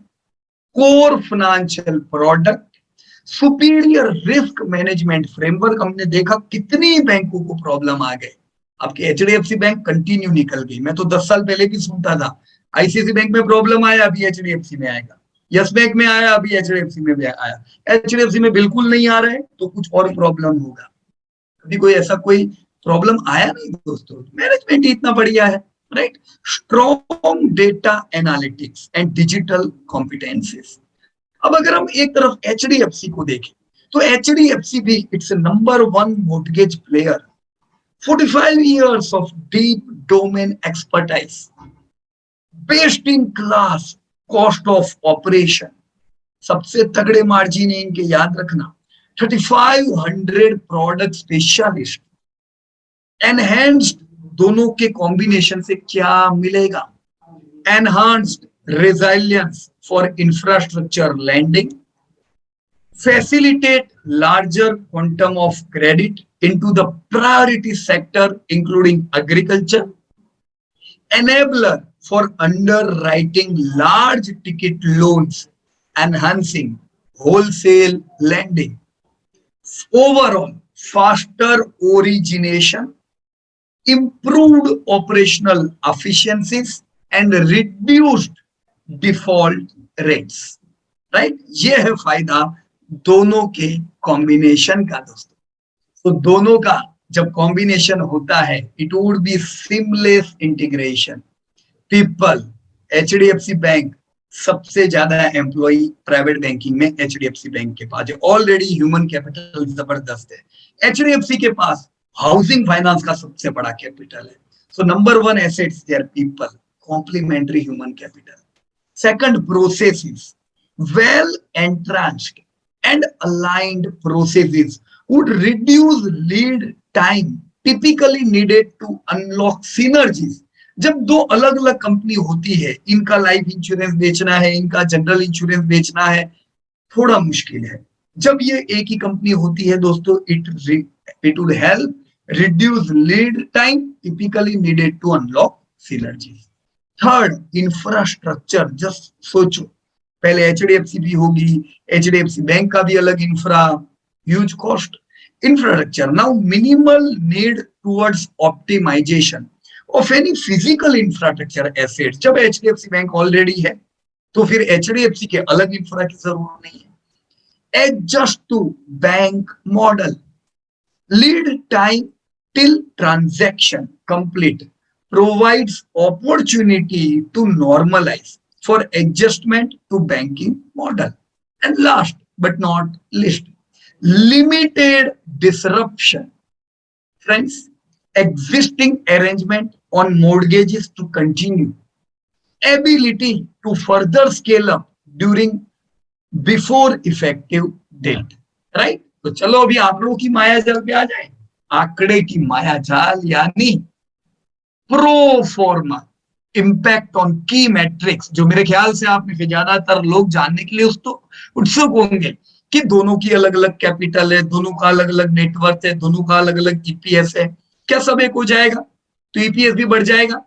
core financial product, superior risk management framework. हमने देखा कितनी बैंकों को प्रॉब्लम आ गए, आपके एचडीएफसी बैंक कंटिन्यू निकल गई। मैं तो 10 साल पहले भी सुनता था आईसीआईसी बैंक में प्रॉब्लम आया, अभी एचडीएफसी में आएगा, यस बैंक में आया, अभी एचडीएफसी में भी आया। एचडीएफसी में बिल्कुल नहीं आ रहा है तो कुछ और प्रॉब्लम होगा। अभी कोई ऐसा कोई प्रॉब्लम आया नहीं दोस्तों, मैनेजमेंट ही इतना बढ़िया है, right. Strong data analytics and digital competencies. अब अगर हम एक तरफ एचडीएफसी को देखें तो एचडीएफसी भी it's number 1 mortgage player, 45 years of deep domain expertise, best in class cost of operation, सबसे तगड़े मार्जिन है इनके, याद रखना, 3500 प्रोडक्ट स्पेशलिस्ट, एनहेंस्ड, दोनों के कॉम्बिनेशन से क्या मिलेगा, enhanced resilience for infrastructure lending, facilitate larger quantum of credit into the priority sector including agriculture, enabler for underwriting large ticket loans, enhancing wholesale lending, overall faster origination, improved operational efficiencies and reduced default rates, right. ये है फायदा दोनों के combination का दोस्तों। तो दोनों का जब कॉम्बिनेशन होता है it would B seamless integration. People, HDFC bank सबसे ज्यादा एम्प्लॉय प्राइवेट बैंकिंग में एचडीएफसी बैंक के पास है, ऑलरेडी ह्यूमन कैपिटल जबरदस्त है। एचडीएफसी के पास हाउसिंग फाइनेंस का सबसे बड़ा कैपिटल है। So number 1 assets their people, complementary human capital. Second processes, well entrenched and aligned processes would reduce lead time typically needed to unlock synergies. जब दो अलग अलग कंपनी होती है, इनका लाइफ इंश्योरेंस बेचना है, इनका जनरल इंश्योरेंस बेचना है, थोड़ा मुश्किल है। जब ये एक ही कंपनी होती है दोस्तों, it would help reduce lead time typically needed to unlock synergies. Third, infrastructure. Just सोचो, पहले एचडीएफसी भी होगी, एचडीएफसी बैंक का भी अलग infra, huge cost. Infrastructure, now minimal need towards optimization of any physical infrastructure asset. जब HDFC bank already है तो फिर एचडीएफसी के अलग इंफ्रा की जरूरत नहीं है। Adjust to bank model. Lead time till transaction complete provides opportunity to normalize for adjustment to banking model. And last but not least, limited disruption. Friends, existing arrangement on mortgages to continue. Ability to further scale up during before effective date. Right, तो चलो अभी आंकड़ों की माया जाल पे आ जाए। आंकड़े की माया जाल यानी प्रो फॉर्मा इम्पैक्ट ऑन की मैट्रिक्स, जो मेरे ख्याल से आप में से ज्यादातर लोग जानने के लिए उत्सुक होंगे कि दोनों की अलग अलग कैपिटल है, दोनों का अलग अलग नेटवर्थ है, दोनों का अलग अलग ईपीएस है। क्या सब एक हो जाएगा तो ईपीएस भी बढ़ जाएगा?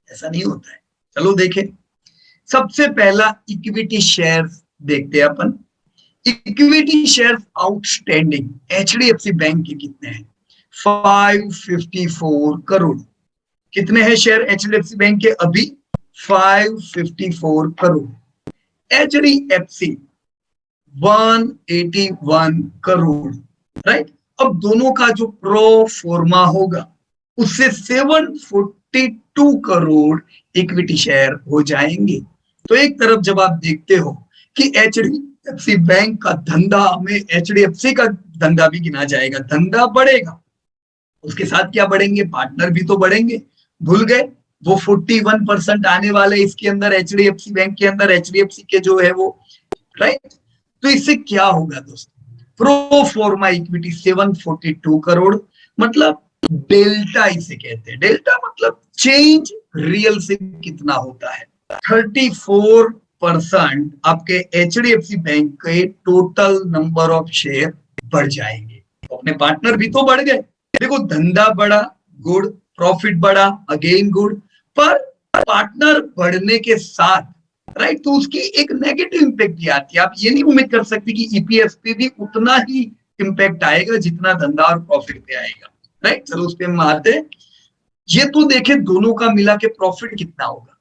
ऐसा नहीं होता है। चलो देखें, सबसे पहला इक्विटी शेयर देखते हैं अपन। Equity share outstanding HDFC bank के कितने हैं? 554 करोड़। कितने हैं शेयर एचडीएफसी बैंक के अभी? 554 करोड़। एचडीएफसी 181 करोड़। राइट, अब दोनों का जो प्रो फॉर्मा होगा उससे 742 करोड़ इक्विटी शेयर हो जाएंगे। तो एक तरफ जब आप देखते हो कि एचडीएफसी बैंक का धंधा में एचडीएफसी का धंधा भी गिना जाएगा, धंधा बढ़ेगा, उसके साथ क्या बढ़ेंगे? पार्टनर भी तो बढ़ेंगे। भूल गए वो 41% आने वाले इसके अंदर, एचडीएफसी बैंक के अंदर, एचडीएफसी के जो है वो। राइट, तो इससे क्या होगा दोस्तों? प्रो फॉर्मा इक्विटी 742 करोड़, मतलब डेल्टा इसे कहते हैं। डेल्टा मतलब चेंज रियल से कितना होता है? 34% आपके एचडीएफसी बैंक के टोटल नंबर ऑफ शेयर बढ़ जाएंगे। अपने पार्टनर भी तो बढ़ गए। देखो, धंधा बढ़ा, गुड, प्रॉफिट बढ़ा, अगेन गुड, पर पार्टनर बढ़ने के साथ राइट तो उसकी एक नेगेटिव इंपैक्ट भी आती है। आप ये नहीं उम्मीद कर सकते कि ईपीएस पे भी उतना ही इंपैक्ट आएगा जितना धंधा और प्रॉफिट पे आएगा। राइट, चलो उस पे हम आते हैं। ये तो देखे दोनों का मिला के प्रॉफिट कितना होगा।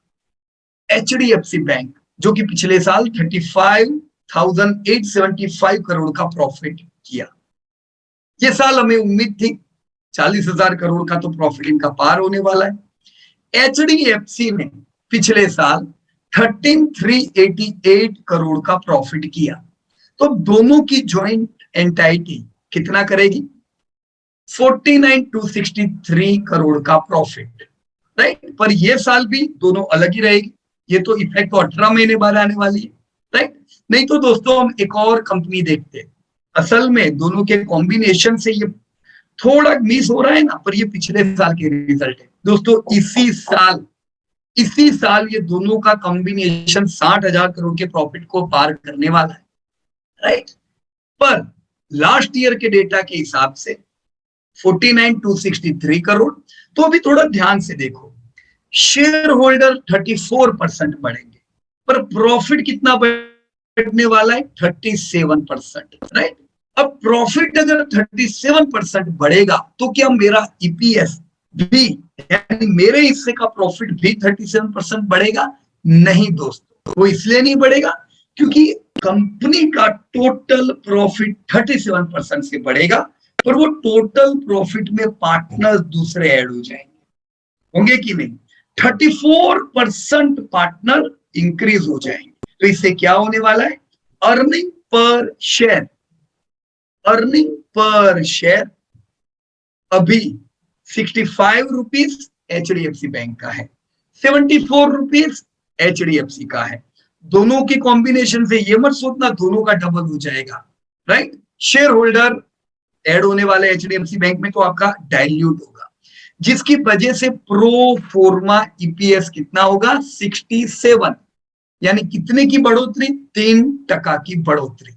एचडीएफसी बैंक जो कि पिछले साल 35,875 करोड़ का प्रॉफिट किया, ये साल हमें उम्मीद थी 40,000 करोड़ का तो प्रॉफिट इनका पार होने वाला है। एचडीएफसी ने पिछले साल 13,388 करोड़ का प्रॉफिट किया, तो दोनों की ज्वाइंट एंटाइटी कितना करेगी? 49,263 करोड़ का प्रॉफिट। राइट, पर ये साल भी दोनों अलग ही रहेगी। ये तो इफेक्ट तो 18 महीने बाद आने वाली है। राइट, नहीं तो दोस्तों हम एक और कंपनी देखते हैं। असल में दोनों के कॉम्बिनेशन से ये थोड़ा मिस हो रहा है ना, पर ये पिछले साल के रिजल्ट है दोस्तों। इसी साल ये दोनों का कॉम्बिनेशन 60,000 करोड़ के प्रॉफिट को पार करने वाला है। राइट, पर लास्ट ईयर के डेटा के हिसाब से 49,263 करोड़। तो अभी थोड़ा ध्यान से देखो, शेयर होल्डर 34% बढ़ेंगे, पर प्रॉफिट कितना बढ़ने वाला है? 37%। राइट, अब प्रॉफिट अगर 37% बढ़ेगा तो क्या मेरा ईपीएस भी, यानी मेरे हिस्से का प्रॉफिट भी 37% बढ़ेगा? नहीं दोस्तों, वो इसलिए नहीं बढ़ेगा क्योंकि कंपनी का टोटल प्रॉफिट 37% से बढ़ेगा, पर वो टोटल प्रॉफिट में पार्टनर्स दूसरे ऐड हो जाएंगे। होंगे कि नहीं? 34% पार्टनर इंक्रीज हो जाएंगे। तो इससे क्या होने वाला है? Earning per share, earning per share अभी 65 रुपीज एचडीएफसी बैंक का है, 74 रुपीज एचडीएफसी का है। दोनों के कॉम्बिनेशन से ये मत सोचना दोनों का डबल हो जाएगा, राइट। शेयर होल्डर ऐड होने वाले एचडीएफसी बैंक में तो आपका डाइल्यूट होगा, जिसकी वजह से प्रो फॉर्मा ईपीएस कितना होगा 67, यानी कितने की बढ़ोतरी 3% की बढ़ोतरी,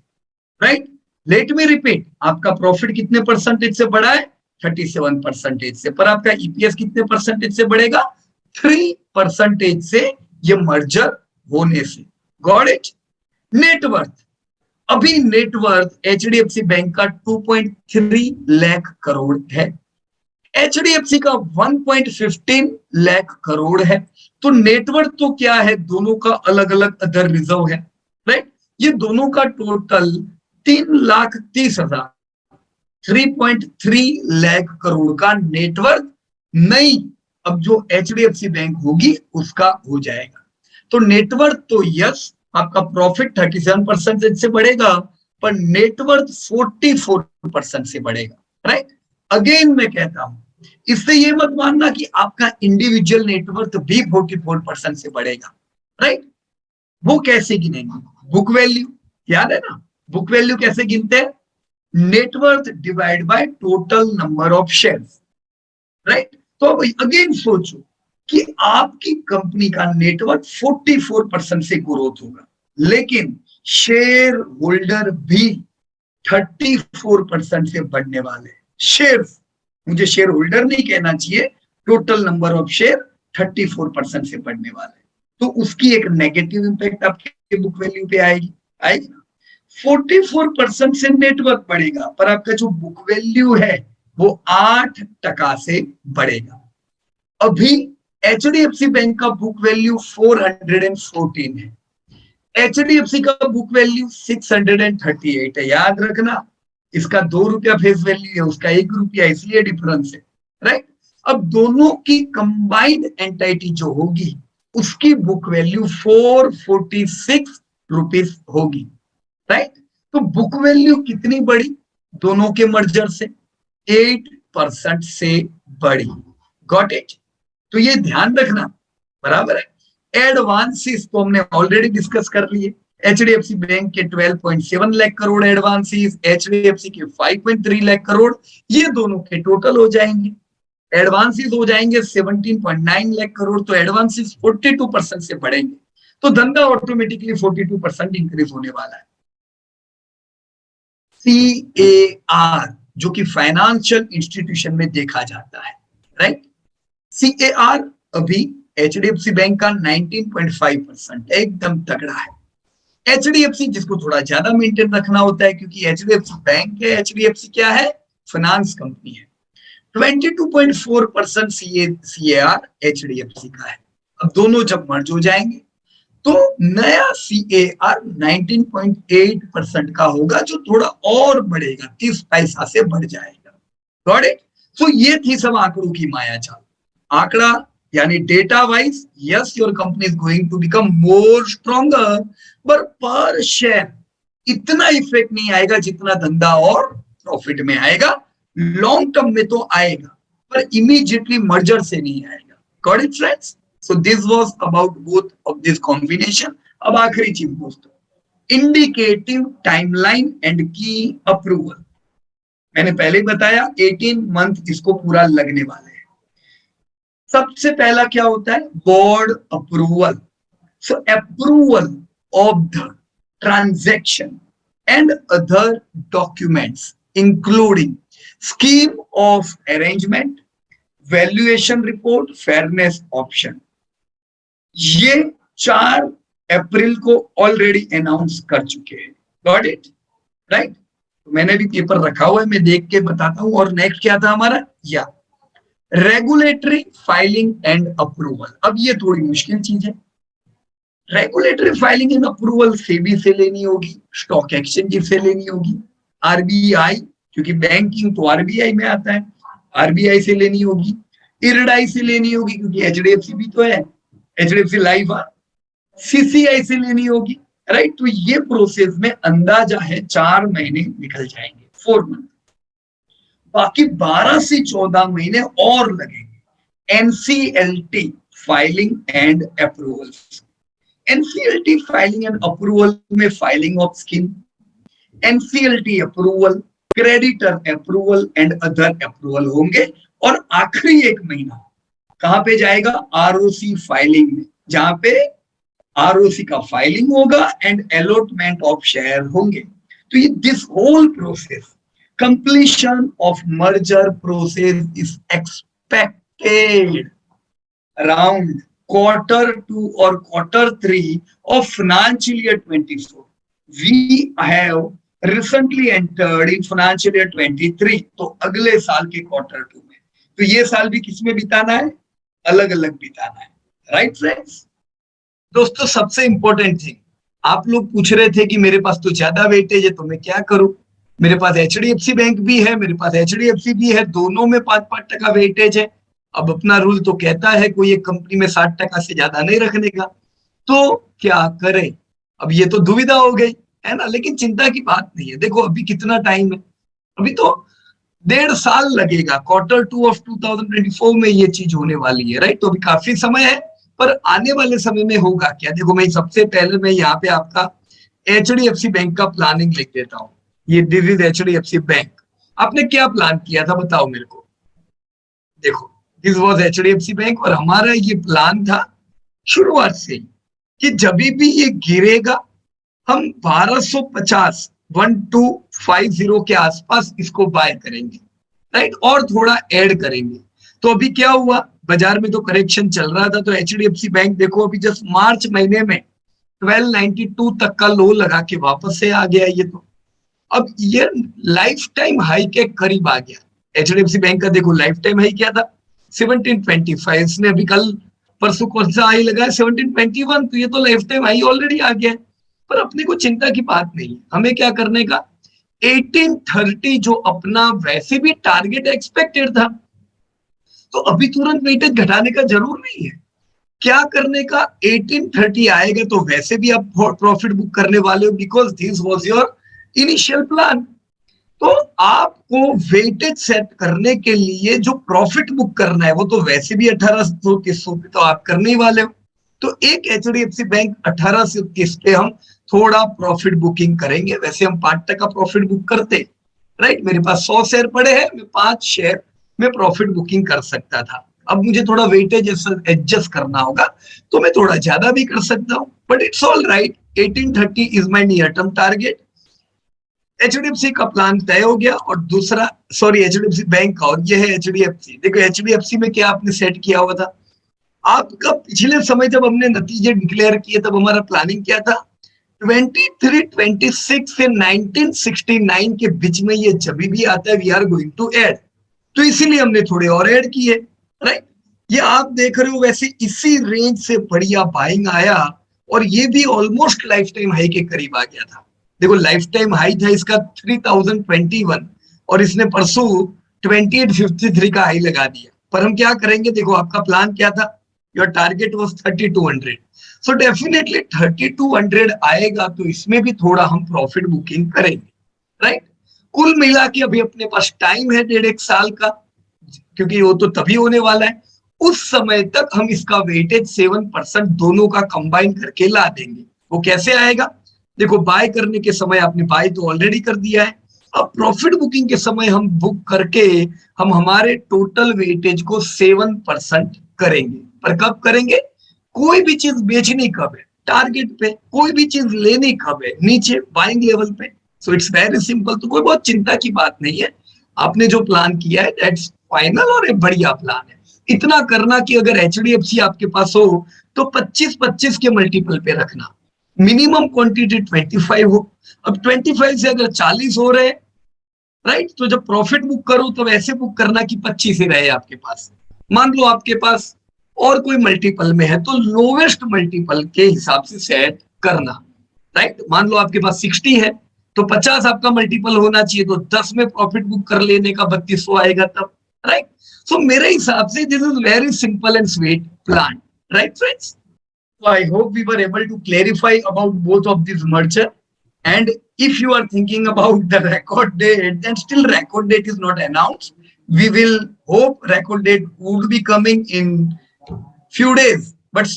राइट। लेट मी रिपीट, आपका प्रॉफिट कितने परसेंटेज से बढ़ा है 37% से, पर आपका ईपीएस कितने परसेंटेज से बढ़ेगा 3% से, ये मर्जर होने से। Got it. नेटवर्थ, अभी नेटवर्थ एचडीएफसी बैंक का 2.3 लाख करोड़ है, एचडीएफसी का 1.15 लाख करोड़ है। तो नेटवर्थ तो क्या है, दोनों का अलग अलग अदर रिजर्व है, राइट। ये दोनों का टोटल 3,30,000, 3.3 लाख करोड़ का नेटवर्थ नहीं, अब जो एचडीएफसी बैंक होगी उसका हो जाएगा। तो नेटवर्थ तो यस, आपका प्रॉफिट 37% से बढ़ेगा, पर नेटवर्थ 44% से बढ़ेगा, राइट। अगेन मैं कहता हूं, इससे ये मत मानना कि आपका इंडिविजुअल नेटवर्थ भी 44% से बढ़ेगा, राइट। वो कैसे गिनेंगे, बुक वैल्यू, याद है ना, बुक वैल्यू कैसे गिनते हैं, net worth divide by total number of shares, right. तो अब अगेन सोचो कि आपकी कंपनी का नेटवर्थ 44% से ग्रोथ होगा, लेकिन शेयर होल्डर भी 34% से बढ़ने वाले हैं। शेयर्स, मुझे शेयर होल्डर नहीं कहना चाहिए, टोटल नंबर ऑफ शेयर 34% से बढ़ने वाले, तो उसकी एक नेगेटिव इंपैक्ट आपके बुक वैल्यू पे आएगी, आएगी ना। 44% से नेटवर्थ बढ़ेगा, पर आपका जो बुक वैल्यू है वो 8% से बढ़ेगा। अभी एचडीएफसी बैंक का बुक वैल्यू 414 है, एचडीएफसी का बुक वैल्यू 638 है, याद रखना। इसका 2 रुपया फेस वैल्यू है, उसका 1 रुपया, इसलिए डिफरेंस है, राइट। अब दोनों की कंबाइंड एंटिटी जो होगी उसकी बुक वैल्यू 446 रुपीस होगी, राइट। तो बुक वैल्यू कितनी बढ़ी दोनों के मर्जर से, 8% से बढ़ी। Got it. तो ये ध्यान रखना, बराबर है। एडवांसेस तो हमने ऑलरेडी डिस्कस कर लिए, एचडीएफसी बैंक के 12.7 लाख करोड़ एडवांसेस, एचडीएफसी के 5.3 लाख करोड़, ये दोनों के टोटल हो जाएंगे, एडवांसेस हो जाएंगे 17.9 लाख करोड़, तो एडवांसेस 42% से बढ़ेंगे, तो धंधा ऑटोमेटिकली 42% इंक्रीज होने वाला है। CAR जो कि फाइनेंशियल इंस्टीट्यूशन में देखा जाता है, राइट। CAR अभी एचडीएफसी बैंक का 19.5% एकदम तगड़ा है। एचडीएफसी जिसको थोड़ा ज्यादा मेंटेन रखना होता है, क्योंकि एचडीएफसी बैंक है, एचडीएफसी क्या है, फाइनेंस कंपनी है। 22.4% CAR एचडीएफसी का है। अब दोनों जब मर्ज हो जाएंगे तो नया CAR 19.8% का होगा, जो थोड़ा और बढ़ेगा, 30 पैसा से बढ़ जाएगा। Got it. तो ये थी सब आंकड़ों की माया चाल। आंकड़ा यानी data wise, yes your company is going to become more stronger, पर शेयर इतना इफेक्ट नहीं आएगा जितना धंधा और प्रॉफिट में आएगा। लॉन्ग टर्म में तो आएगा, पर इमीडिएटली मर्जर से नहीं आएगा। Got it friends. So this was about both of this combination. अब आखिरी चीज दोस्तों, इंडिकेटिव टाइमलाइन एंड की अप्रूवल। मैंने पहले ही बताया 18 मंथ इसको पूरा लगने वाले हैं। सबसे पहला क्या होता है, board approval. So approval of the transaction and other documents including scheme of arrangement, valuation report, fairness option, ये 4 अप्रैल को ऑलरेडी अनाउंस कर चुके हैं। Got it, right. मैंने भी पेपर रखा हुआ है, मैं देख के बताता हूं। और नेक्स्ट क्या था हमारा, या रेगुलेटरी फाइलिंग एंड अप्रूवल। अब ये थोड़ी मुश्किल चीज है। Regulatory filing and approval SEBI से लेनी होगी, स्टॉक एक्सचेंज से लेनी होगी, आरबीआई, क्योंकि बैंकिंग तो आरबीआई में आता है, आरबीआई से लेनी होगी, इरडाई से लेनी होगी क्योंकि एचडीएफसी भी तो है, एचडीएफसी लाइफ, सीसीआई से लेनी होगी, राइट। तो ये प्रोसेस में अंदाजा है 4 महीने निकल जाएंगे, 4 मंथ। बाकी 12 से 14 महीने और लगेंगे NCLT filing and approval. NCLT filing and approval में filing of scheme, NCLT approval, creditor approval and other approval होंगे। और आखिरी एक महीना कहां पे जाएगा? आरओसी फाइलिंग में, जहां पे आरओसी का फाइलिंग होगा एंड अलॉटमेंट ऑफ शेयर होंगे। तो ये this whole process, completion of merger process is expected around quarter 2 or quarter 3 of financial year 24. We have recently entered in financial year 23, तो अगले साल के Q2 में। तो ये साल भी किसमें बिताना है? अलग अलग बिताना है, राइट फ्रेंड्स? दोस्तों सबसे इंपॉर्टेंट थिंग, आप लोग पूछ रहे थे कि मेरे पास तो ज्यादा वेटेज है तो मैं क्या करूं? मेरे पास एचडीएफसी बैंक भी है, मेरे पास एचडीएफसी भी है, दोनों में 5-5% वेटेज है। अब अपना रूल तो कहता है कोई एक कंपनी में 60% से ज्यादा नहीं रखने का, तो क्या करें? अब ये तो दुविधा हो गई है ना, लेकिन चिंता की बात नहीं है। देखो अभी कितना टाइम है, अभी तो 1.5 साल लगेगा। Q2 of 2024 में ये चीज होने वाली है, राइट? तो अभी काफी समय है, पर आने वाले समय में होगा क्या? देखो मैं सबसे पहले मैं यहाँ पे आपका एचडीएफसी बैंक का प्लानिंग लिख देता हूँ। ये दिस इज एचडीएफसी बैंक। आपने क्या प्लान किया था बताओ मेरे को? देखो दिस वॉज एचडीएफसी बैंक, और हमारा ये प्लान था शुरुआत से ही कि जब भी ये गिरेगा हम 1250 1250 के आसपास इसको बाय करेंगे, राइट? और थोड़ा ऐड करेंगे। तो अभी क्या हुआ, बाजार में तो करेक्शन चल रहा था, तो एचडीएफसी बैंक देखो अभी जस्ट मार्च महीने में 1292 तक का लो लगा के वापस से आ गया ये। तो अब ये लाइफ टाइम हाई के करीब आ गया। एचडीएफसी बैंक का देखो लाइफ टाइम हाई क्या था? 1725। इसने अभी कल परसों कौन सा हाई लगा है? 1721। तो ये तो लाइफ टाइम हाई ऑलरेडी आ गया है। पर अपने को चिंता की बात नहीं, हमें क्या करने का? 1830 जो अपना वैसे भी टारगेट एक्सपेक्टेड था, तो अभी तुरंत वेटेज घटाने का जरूर नहीं है। क्या करने का? 1830 आएगा तो वैसे भी आप प्रॉफिट बुक करने वाले हो, because this was your initial plan. तो आपको वेटेज सेट करने के लिए जो प्रॉफिट बुक करना है वो तो वैसे भी 1830 पे तो आप करने ही वाले हो। तो एक एचडीएफसी बैंक 1830 पे हम थोड़ा प्रॉफिट बुकिंग करेंगे। वैसे हम 5% प्रॉफिट बुक करते, राइट? मेरे पास 100 शेयर पड़े हैं, मैं 5 शेयर में प्रॉफिट बुकिंग कर सकता था। अब मुझे थोड़ा वेटेज एडजस्ट करना होगा, तो मैं थोड़ा ज्यादा भी कर सकता हूँ, but it's all right. 1830 is my near term target. HDFC का प्लान तय हो गया, और दूसरा, सॉरी, एचडीएफसी बैंक का, और ये है एचडीएफसी। देखो एचडीएफसी में क्या आपने सेट किया हुआ था? आपका पिछले समय जब हमने नतीजे डिक्लेयर किए तब हमारा प्लानिंग क्या था? 23, 26 से 1969 के बीच में ये जब भी आता है we are going to add. तो इसीलिए हमने थोड़े और ऐड किए, राइट? ये आप देख रहे हो वैसे इसी रेंज से बढ़िया बाइंग आया, और ये भी ऑलमोस्ट लाइफ टाइम हाई के करीब आ गया था। देखो लाइफ टाइम हाई था इसका 3021, और इसने परसों 2853 का हाई लगा दिया। पर हम क्या करेंगे? देखो आपका प्लान क्या था? Your target was 3200, so definitely 3200 आएगा तो इसमें भी थोड़ा हम प्रॉफिट बुकिंग करेंगे, राइट? कुल मिला के अभी अपने पास टाइम है 1.5 साल का, क्योंकि वो तो तभी होने वाला है। उस समय तक हम इसका वेटेज 7% दोनों का कंबाइन करके ला देंगे। वो कैसे आएगा? देखो बाय करने के समय आपने बाय तो ऑलरेडी कर दिया है, अब प्रॉफिट बुकिंग के समय हम बुक करके हम हमारे टोटल वेटेज को 7% करेंगे। पर कब करेंगे? कोई भी चीज बेचनी कब है? टारगेट पे। कोई भी चीज लेनी कब है? नीचे बाइंग लेवल पे। So it's very simple. तो कोई बहुत चिंता की बात नहीं है। आपने जो प्लान किया है दैट्स फाइनल, और एक बढ़िया प्लान है। इतना करना कि अगर एचडीएफसी आपके पास हो तो 25-25 के मल्टीपल पे रखना, मिनिमम क्वांटिटी 25 हो। अब 25 से अगर 40 हो रहे, राइट, तो जब प्रॉफिट बुक करो तो ऐसे बुक करना कि 25 ही रहे आपके पास। मान लो आपके पास और कोई मल्टीपल में है तो लोवेस्ट मल्टीपल के हिसाब से सेट करना, राइट? मान लो आपके पास 60 है तो 50 आपका मल्टीपल होना चाहिए, तो 10 में प्रॉफिट बुक कर लेने का 3200 आएगा तब, राइट? सो मेरे हिसाब से this is very simple and sweet plan, right friends? So I hope we were able to clarify about both of these merger. And if you are thinking about the record date, then still record date is not announced. We will hope record date would be coming in few days, but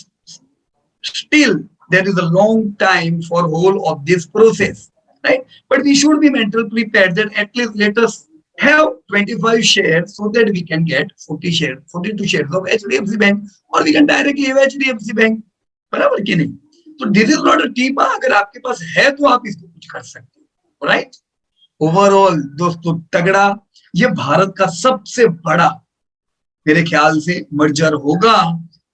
still there is a long time for whole of this process, right? But we should be mentally prepared that at least let us have 25 shares so that we can get 40 shares, 42 shares of HDFC Bank, or we can directly have HDFC Bank. बराबर कि नहीं? तो this is not a team, अगर आपके पास है तो आप इसको कुछ कर सकते हो, राइट? ओवरऑल दोस्तों तगड़ा, ये भारत का सबसे बड़ा मेरे ख्याल से मर्जर होगा।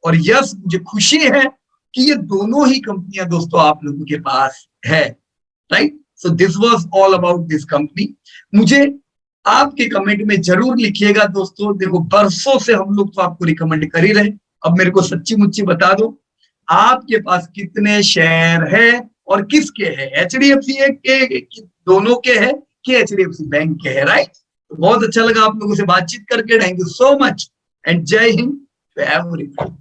और यस, मुझे खुशी है कि ये दोनों ही कंपनियां दोस्तों आप लोगों के पास है, right? So this was all about this company. मुझे आपके कमेंट में जरूर लिखिएगा दोस्तों, देखो बरसों से हम लोग तो आपको रिकमेंड कर ही रहे, अब मेरे को सच्ची मुच्ची बता दो आपके पास कितने शेयर है और किसके है, एचडीएफसी के दोनों के है कि एचडीएफसी बैंक के है, राइट? तो बहुत अच्छा लगा आप लोगों से बातचीत करके, thank you so much and जय हिंद टू एवरीवन।